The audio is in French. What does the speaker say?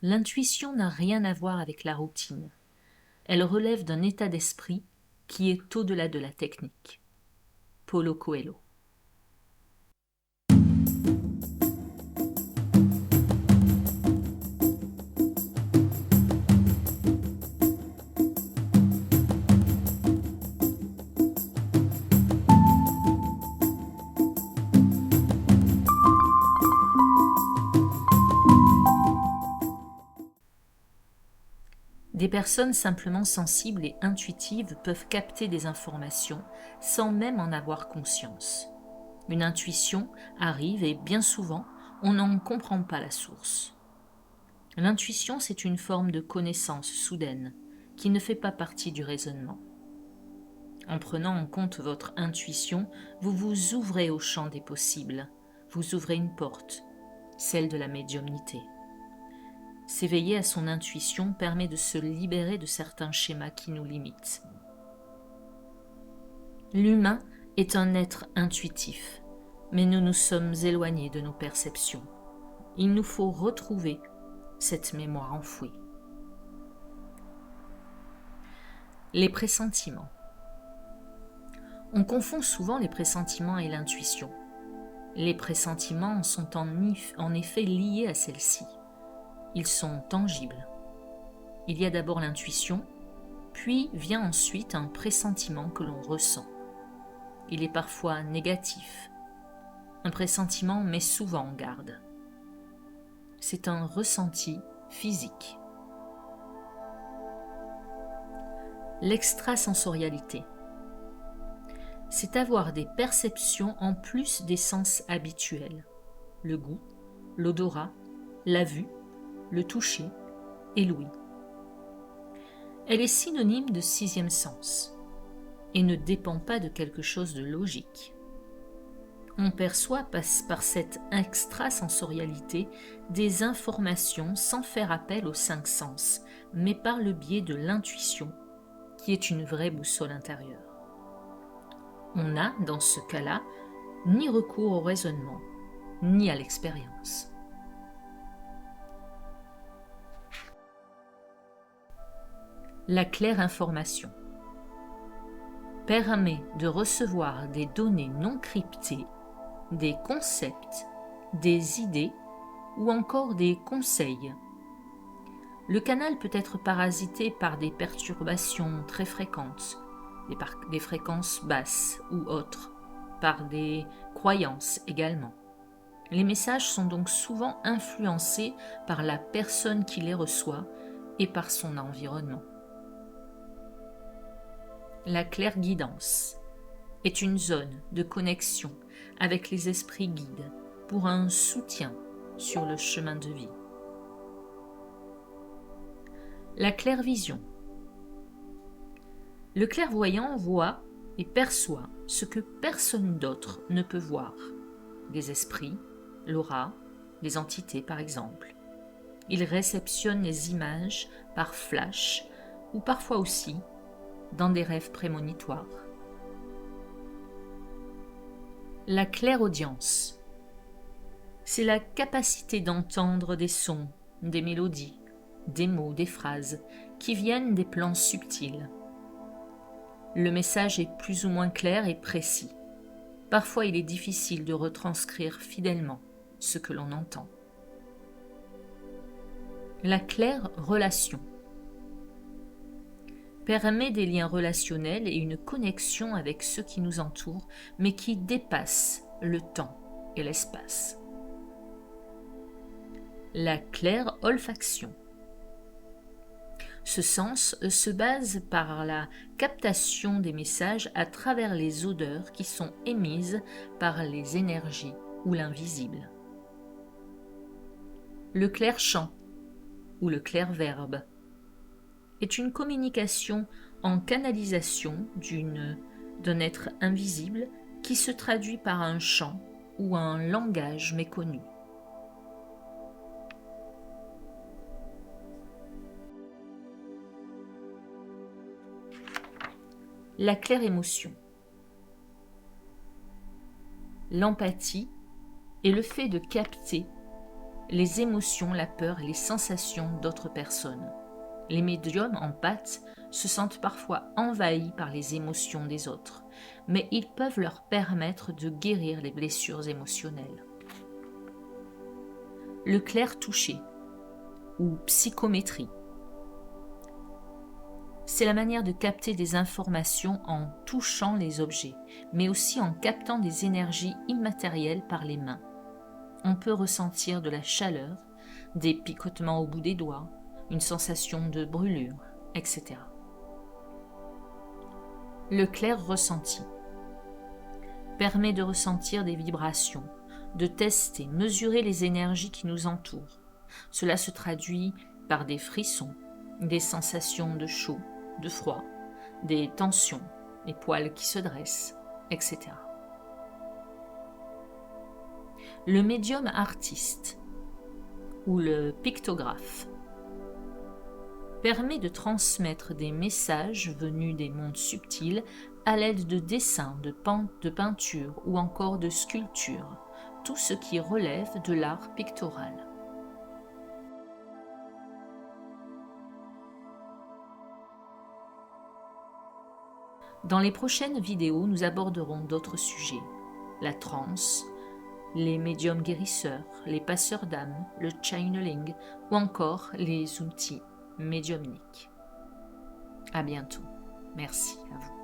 L'intuition n'a rien à voir avec la routine. Elle relève d'un état d'esprit qui est au-delà de la technique. Paulo Coelho. Des personnes simplement sensibles et intuitives peuvent capter des informations sans même en avoir conscience. Une intuition arrive et bien souvent, on n'en comprend pas la source. L'intuition, c'est une forme de connaissance soudaine qui ne fait pas partie du raisonnement. En prenant en compte votre intuition, vous vous ouvrez au champ des possibles, vous ouvrez une porte, celle de la médiumnité. S'éveiller à son intuition permet de se libérer de certains schémas qui nous limitent. L'humain est un être intuitif, mais nous nous sommes éloignés de nos perceptions. Il nous faut retrouver cette mémoire enfouie. Les pressentiments. On confond souvent les pressentiments et l'intuition. Les pressentiments sont en effet liés à celle-ci. Ils sont tangibles. Il y a d'abord l'intuition, puis vient ensuite un pressentiment que l'on ressent. Il est parfois négatif. Un pressentiment met souvent en garde. C'est un ressenti physique. L'extrasensorialité. C'est avoir des perceptions en plus des sens habituels. Le goût, l'odorat, la vue, le toucher et l'ouïe. Elle est synonyme de sixième sens et ne dépend pas de quelque chose de logique. On perçoit par cette extrasensorialité des informations sans faire appel aux cinq sens, mais par le biais de l'intuition, qui est une vraie boussole intérieure. On n'a, dans ce cas-là, ni recours au raisonnement, ni à l'expérience. La claire information permet de recevoir des données non cryptées, des concepts, des idées ou encore des conseils. Le canal peut être parasité par des perturbations très fréquentes, des fréquences basses ou autres, par des croyances également. Les messages sont donc souvent influencés par la personne qui les reçoit et par son environnement. La clairguidance est une zone de connexion avec les esprits guides pour un soutien sur le chemin de vie. La clairvision. Le clairvoyant voit et perçoit ce que personne d'autre ne peut voir. Les esprits, l'aura, les entités par exemple. Il réceptionne les images par flash ou parfois aussi dans des rêves prémonitoires. La clairaudience. C'est la capacité d'entendre des sons, des mélodies, des mots, des phrases qui viennent des plans subtils. Le message est plus ou moins clair et précis. Parfois, il est difficile de retranscrire fidèlement ce que l'on entend. La claire relation permet des liens relationnels et une connexion avec ceux qui nous entourent, mais qui dépassent le temps et l'espace. La claire olfaction. Ce sens se base par la captation des messages à travers les odeurs qui sont émises par les énergies ou l'invisible. Le clair chant ou le clair verbe est une communication en canalisation d'un être invisible qui se traduit par un chant ou un langage méconnu. La claire émotion. L'empathie est le fait de capter les émotions, la peur et les sensations d'autres personnes. Les médiums empathes se sentent parfois envahis par les émotions des autres, mais ils peuvent leur permettre de guérir les blessures émotionnelles. Le clair touché ou psychométrie. C'est la manière de capter des informations en touchant les objets, mais aussi en captant des énergies immatérielles par les mains. On peut ressentir de la chaleur, des picotements au bout des doigts, une sensation de brûlure, etc. Le clair ressenti permet de ressentir des vibrations, de tester, mesurer les énergies qui nous entourent. Cela se traduit par des frissons, des sensations de chaud, de froid, des tensions, les poils qui se dressent, etc. Le médium artiste ou le pictographe permet de transmettre des messages venus des mondes subtils à l'aide de dessins, de peintures ou encore de sculptures, tout ce qui relève de l'art pictoral. Dans les prochaines vidéos, nous aborderons d'autres sujets, la transe, les médiums guérisseurs, les passeurs d'âme, le channeling ou encore les outils médiumniques. À bientôt. Merci à vous.